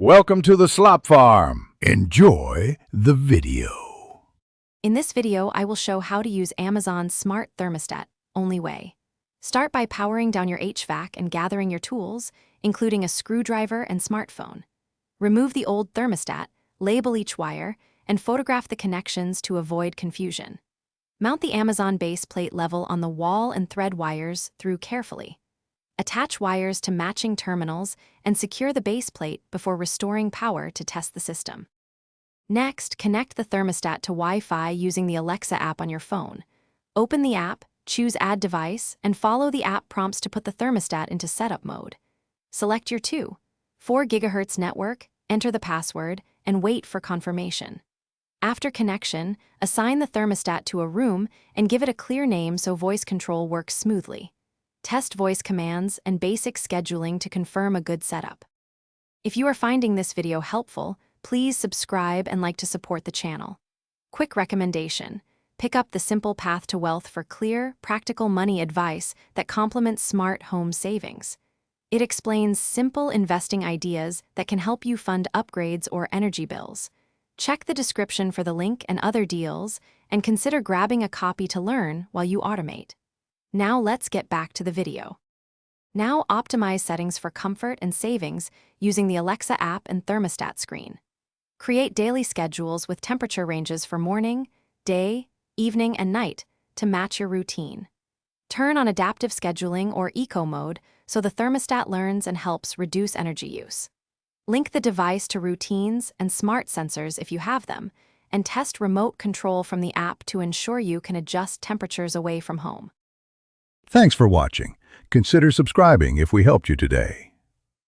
Welcome to the Slop Farm. Enjoy the video. In this video, I will show how to use Amazon's smart thermostat, only way. Start by powering down your HVAC and gathering your tools, including a screwdriver and smartphone. Remove the old thermostat, label each wire, and photograph the connections to avoid confusion. Mount the Amazon base plate level on the wall and thread wires through carefully. Attach wires to matching terminals and secure the base plate before restoring power to test the system. Next, connect the thermostat to Wi-Fi using the Alexa app on your phone. Open the app, choose Add Device, and follow the app prompts to put the thermostat into setup mode. Select your 4 GHz network, enter the password, and wait for confirmation. After connection, assign the thermostat to a room and give it a clear name so voice control works smoothly. Test voice commands and basic scheduling to confirm a good setup. If you are finding this video helpful, please subscribe and like to support the channel. Quick recommendation: pick up The Simple Path to Wealth for clear, practical money advice that complements smart home savings. It explains simple investing ideas that can help you fund upgrades or energy bills. Check the description for the link and other deals, and consider grabbing a copy to learn while you automate. Now let's get back to the video. Now optimize settings for comfort and savings using the Alexa app and thermostat screen. Create daily schedules with temperature ranges for morning, day, evening, and night to match your routine. Turn on adaptive scheduling or eco mode so the thermostat learns and helps reduce energy use. Link the device to routines and smart sensors if you have them, and test remote control from the app to ensure you can adjust temperatures away from home. Thanks for watching. Consider subscribing if we helped you today.